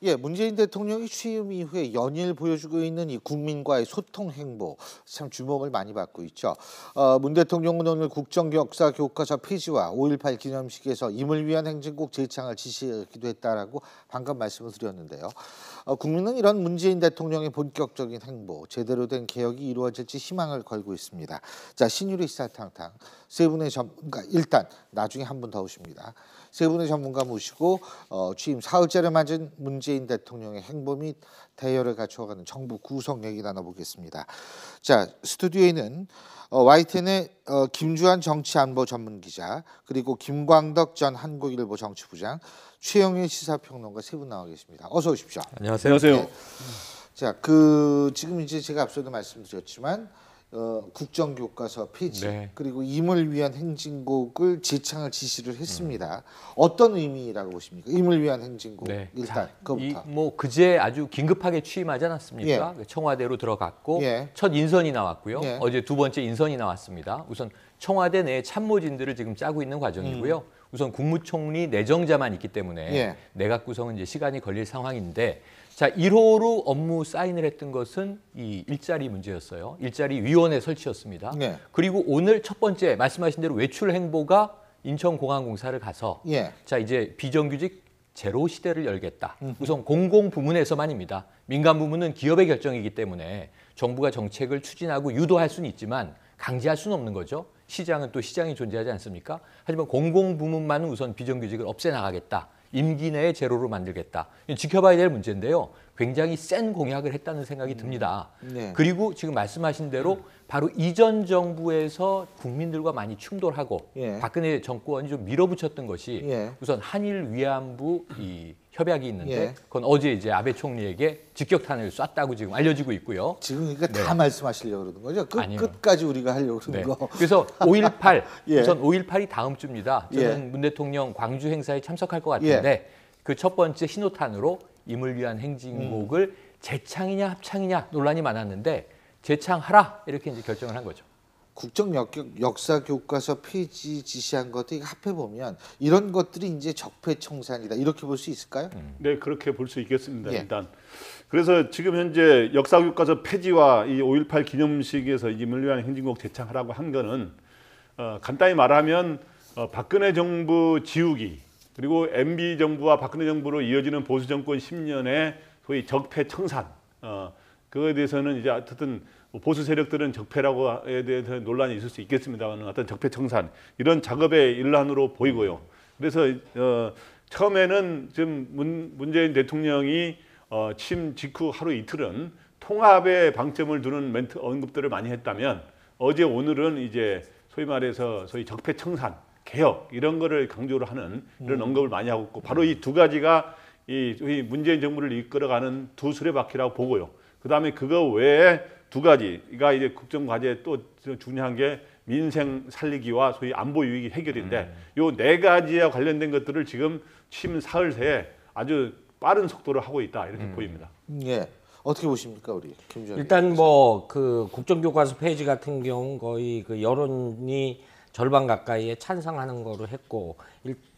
예, 문재인 대통령이 취임 이후에 연일 보여주고 있는 이 국민과의 소통 행보 참 주목을 많이 받고 있죠. 문 대통령은 오늘 국정역사 교과서 폐지와 5.18 기념식에서 임을 위한 행진곡 제창을 지시하기도 했다라고 방금 말씀을 드렸는데요. 국민은 이런 문재인 대통령의 본격적인 행보, 제대로 된 개혁이 이루어질지 희망을 걸고 있습니다. 자, 신유리 시사탕탕 세 분의 전문가 일단 나중에 한 분 더 오십니다. 세 분의 전문가 모시고 취임 사흘째를 맞은 문재인 대통령의 행보 및 대열을 갖춰가는 정부 구성 얘기 나눠보겠습니다. 자, 스튜디오에는 YTN의 김주한 정치안보 전문기자, 그리고 김광덕 전 한국일보 정치부장, 최영일 시사평론가 세 분 나와 계십니다. 어서 오십시오. 안녕하세요. 네. 자, 지금 이제 제가 앞서도 말씀드렸지만 국정교과서 폐지, 네. 그리고 임을 위한 행진곡을 제창을 지시를 했습니다. 어떤 의미라고 보십니까? 임을 위한 행진곡. 네. 일단 그부터. 그제 아주 긴급하게 취임하지 않았습니까? 예. 청와대로 들어갔고 예. 첫 인선이 나왔고요. 예. 어제 두 번째 인선이 나왔습니다. 우선 청와대 내 참모진들을 지금 짜고 있는 과정이고요. 우선 국무총리 내정자만 있기 때문에 예. 내각 구성은 이제 시간이 걸릴 상황인데, 자, 1호로 업무 사인을 했던 것은 이 일자리 문제였어요. 일자리 위원회 설치였습니다. 예. 그리고 오늘 첫 번째 말씀하신 대로 외출 행보가 인천공항공사를 가서 예. 자, 이제 비정규직 제로 시대를 열겠다. 우선 공공 부문에서만입니다. 민간 부문은 기업의 결정이기 때문에 정부가 정책을 추진하고 유도할 수는 있지만 강제할 수는 없는 거죠. 시장은 또 시장이 존재하지 않습니까? 하지만 공공 부문만은 우선 비정규직을 없애 나가겠다. 임기 내에 제로로 만들겠다. 지켜봐야 될 문제인데요. 굉장히 센 공약을 했다는 생각이 듭니다. 네. 그리고 지금 말씀하신 대로 바로 이전 정부에서 국민들과 많이 충돌하고 예. 박근혜 정권이 좀 밀어붙였던 것이 예. 우선 한일 위안부 이 협약이 있는데 예. 그건 어제 이제 아베 총리에게 직격탄을 쐈다고 지금 알려지고 있고요. 지금 그러니까 네. 다 말씀하시려고 그러는 거죠? 아니요. 끝까지 우리가 하려고 그러는 네. 거. 그래서 5.18 예. 우선 5.18이 다음 주입니다. 저는 예. 문 대통령 광주 행사에 참석할 것 같은데 그 첫 번째 신호탄으로 임을 위한 행진곡을 재창이냐 합창이냐 논란이 많았는데 재창하라 이렇게 이제 결정을 한 거죠. 역사 교과서 폐지 지시한 것들 합해 보면 이런 것들이 이제 적폐청산이다 이렇게 볼 수 있을까요? 네, 그렇게 볼 수 있겠습니다. 예. 일단 그래서 지금 현재 역사 교과서 폐지와 이 5.18 기념식에서 임을 위한 행진곡 제창하라고 한 거는 간단히 말하면 박근혜 정부 지우기, 그리고 MB 정부와 박근혜 정부로 이어지는 보수 정권 10년의 소위 적폐청산, 그거에 대해서는 이제 어쨌든 보수 세력들은 적폐라고에 대해서 논란이 있을 수 있겠습니다만 어떤 적폐청산 이런 작업의 일환으로 보이고요. 그래서 처음에는 지금 문재인 대통령이 취임 직후 하루 이틀은 통합에 방점을 두는 멘트 언급들을 많이 했다면 어제 오늘은 이제 소위 말해서 소위 적폐청산, 개혁 이런 거를 강조를 하는 이런 언급을 많이 하고 있고, 바로 이 두 가지가 이 문재인 정부를 이끌어가는 두 수레바퀴라고 보고요. 그다음에 그거 외에 두 가지가 이제 국정 과제에 또 중요한 게 민생 살리기와 소위 안보 위기 해결인데 요 네 가지와 관련된 것들을 지금 취임 사흘 새에 아주 빠른 속도로 하고 있다 이렇게 보입니다. 예. 어떻게 보십니까, 우리 김주환? 일단 그 국정교과서 폐지 같은 경우 거의 그 여론이 절반 가까이에 찬성하는 거로 했고,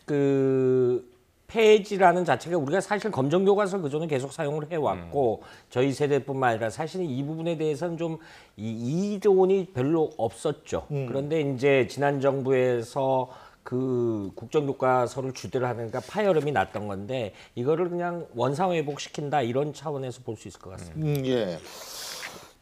그 폐지라는 자체가 우리가 사실 검정교과서를 그전에 계속 사용을 해왔고 저희 세대뿐만 아니라 사실 이 부분에 대해서는 좀 이론이 별로 없었죠. 그런데 이제 지난 정부에서 그 국정교과서를 주대로 하니까 파열음이 났던 건데 이거를 그냥 원상회복시킨다 이런 차원에서 볼 수 있을 것 같습니다. 예.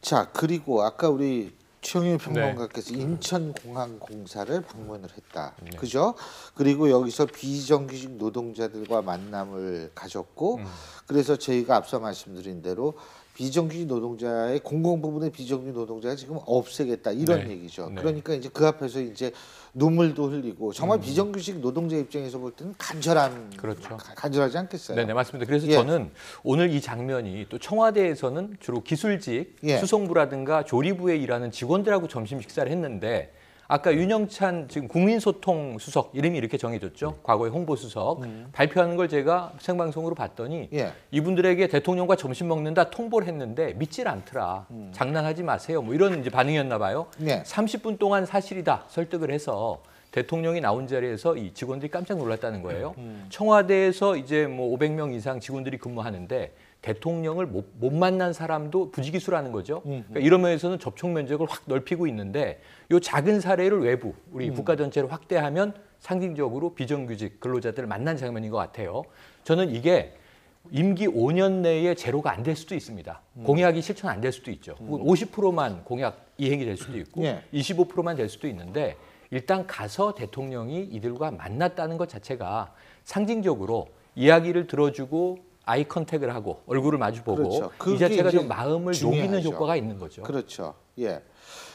자, 그리고 아까 우리 최영일 네. 평론가께서 인천공항공사를 방문을 했다. 그죠? 그리고 여기서 비정규직 노동자들과 만남을 가졌고, 그래서 저희가 앞서 말씀드린 대로 비정규직 노동자의 공공 부분의 비정규직 노동자가 지금 없애겠다 이런 네. 얘기죠. 네. 그러니까 이제 그 앞에서 이제 눈물도 흘리고 정말 비정규직 노동자 입장에서 볼 때는 그렇죠. 간절하지 않겠어요? 네, 맞습니다. 그래서 예. 저는 오늘 이 장면이 또 청와대에서는 주로 기술직, 예. 수송부라든가 조리부에 일하는 직원들하고 점심 식사를 했는데 아까 윤영찬 지금 국민소통 수석 이름이 이렇게 정해졌죠. 과거의 홍보수석 발표하는 걸 제가 생방송으로 봤더니 예. 이분들에게 대통령과 점심 먹는다 통보를 했는데 믿질 않더라. 장난하지 마세요. 뭐 이런 이제 반응이었나 봐요. 예. 30분 동안 사실이다 설득을 해서 대통령이 나온 자리에서 이 직원들이 깜짝 놀랐다는 거예요. 청와대에서 이제 뭐 500명 이상 직원들이 근무하는데 대통령을 못 만난 사람도 부지기수라는 거죠. 그러니까 이런 면에서는 접촉 면적을 확 넓히고 있는데 이 작은 사례를 외부 우리 국가 전체로 확대하면 상징적으로 비정규직 근로자들을 만난 장면인 것 같아요. 저는 이게 임기 5년 내에 제로가 안 될 수도 있습니다. 공약이 실천 안 될 수도 있죠. 50%만 공약 이행이 될 수도 있고 25%만 될 수도 있는데 일단 가서 대통령이 이들과 만났다는 것 자체가 상징적으로 이야기를 들어주고 아이 컨택을 하고 얼굴을 마주보고 그렇죠. 이 자체가 이제 좀 마음을 녹이는 중요하죠. 효과가 있는 거죠. 그렇죠. 예.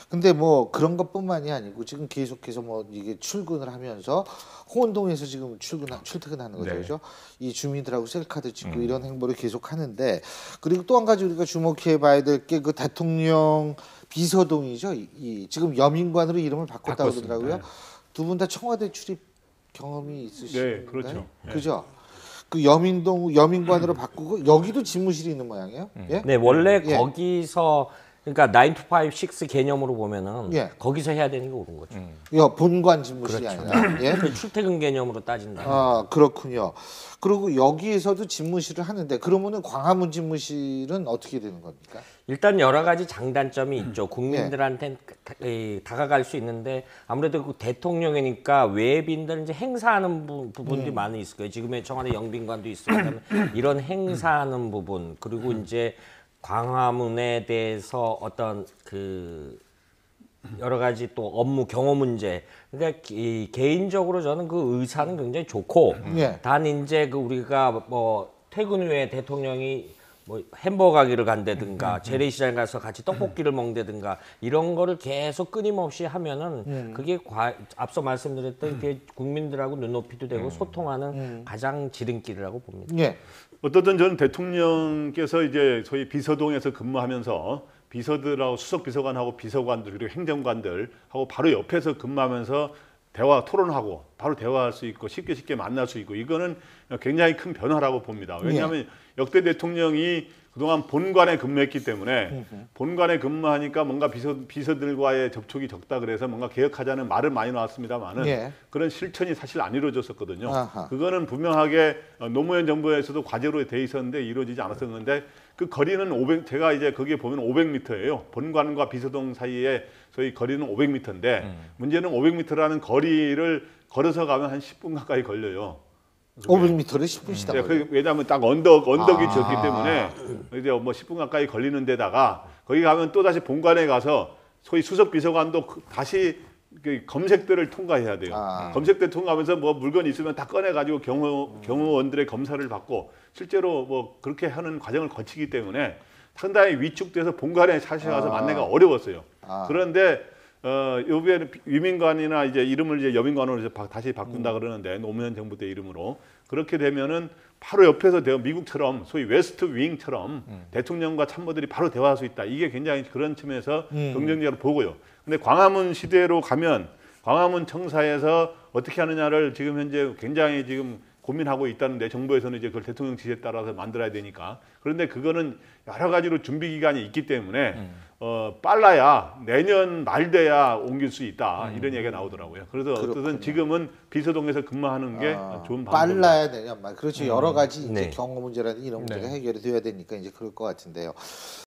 근데 뭐 그런 것뿐만이 아니고 지금 계속해서 뭐 이게 출근을 하면서 홍원동에서 지금 출퇴근하는 거죠, 네. 그죠? 이 주민들하고 셀카도 찍고 이런 행보를 계속 하는데 그리고 또 한 가지 우리가 주목해봐야 될 게 그 대통령 비서동이죠. 이 지금 여민관으로 이름을 바꿨다고 바꿨습니다. 그러더라고요. 두 분 다 청와대 출입 경험이 있으신가요? 네, 그렇죠. 네. 그죠? 그 여민관으로 바꾸고 여기도 집무실이 있는 모양이에요. 예? 네, 원래 예. 거기서 그러니까 9 to 5, 6 개념으로 보면은 예. 거기서 해야 되는 게 옳은 거죠. 본관 집무실이 아니라. 예? 그 출퇴근 개념으로 따진다. 아, 그렇군요. 그리고 여기에서도 집무실을 하는데 그러면은 광화문 집무실은 어떻게 되는 겁니까? 일단 여러 가지 장단점이 있죠. 국민들한테 다가갈 수 있는데 아무래도 그 대통령이니까 외빈들 이제 행사하는 부분들이 많이 있을 거예요. 지금의 청와대 영빈관도 있습니다. 이런 행사하는 부분 그리고 이제 광화문에 대해서 어떤 그 여러 가지 또 업무 경호 문제. 그러니까 개인적으로 저는 그 의사는 굉장히 좋고 예. 단 이제 그 우리가 뭐 퇴근 후에 대통령이 뭐 햄버거 가게를 간다든가 재래시장 가서 같이 떡볶이를 먹는다든가 이런 거를 계속 끊임없이 하면은 그게 앞서 말씀드렸던 그 국민들하고 눈높이도 되고 소통하는 가장 지름길이라고 봅니다. 예. 어떻든 저는 대통령께서 이제 소위 비서동에서 근무하면서 비서들하고 수석 비서관하고 비서관들 그리고 행정관들하고 바로 옆에서 근무하면서 대화 토론하고 바로 대화할 수 있고 쉽게 만날 수 있고 이거는 굉장히 큰 변화라고 봅니다. 왜냐하면 역대 대통령이 그동안 본관에 근무했기 때문에 본관에 근무하니까 뭔가 비서들과의 접촉이 적다 그래서 뭔가 개혁하자는 말은 많이 나왔습니다만은 예. 그런 실천이 사실 안 이루어졌었거든요. 아하. 그거는 분명하게 노무현 정부에서도 과제로 돼 있었는데 이루어지지 않았었는데 그 거리는 제가 이제 거기에 보면 500m예요. 본관과 비서동 사이에 소위 거리는 500m인데 문제는 500m라는 거리를 걸어서 가면 한 10분 가까이 걸려요. 500m를 10분씩 네, 나가요. 왜냐하면 딱 언덕이 지었기 때문에 이제 뭐 10분 가까이 걸리는 데다가 거기 가면 또 다시 본관에 가서 소위 수석 비서관도 다시 그 검색들을 통과해야 돼요. 검색대 통과하면서 뭐 물건이 있으면 다 꺼내가지고 경호원들의 검사를 받고 실제로 뭐 그렇게 하는 과정을 거치기 때문에 상당히 위축돼서 본관에 사실 가서 만나기가 어려웠어요. 그런데 요번에 위민관이나 이제 이름을 이제 여민관으로 이제 다시 바꾼다 그러는데 노무현 정부 때 이름으로 그렇게 되면은 바로 옆에서 미국처럼 소위 웨스트 윙처럼 대통령과 참모들이 바로 대화할 수 있다. 이게 굉장히 그런 측면에서 긍정적으로 보고요. 근데 광화문 시대로 가면 광화문 청사에서 어떻게 하느냐를 지금 현재 굉장히 지금 고민하고 있다는데 정부에서는 이제 그걸 대통령 지시에 따라서 만들어야 되니까 그런데 그거는 여러 가지로 준비 기간이 있기 때문에 빨라야 내년 말 돼야 옮길 수 있다 이런 얘기가 나오더라고요. 그래서 어쨌든 지금은 비서동에서 근무하는 게 좋은 방법입니다. 빨라야 되냐 말. 그렇죠. 여러 가지 이제 네. 경호 문제라든지 이런 문제가 해결이 돼야 되니까 이제 그럴 것 같은데요.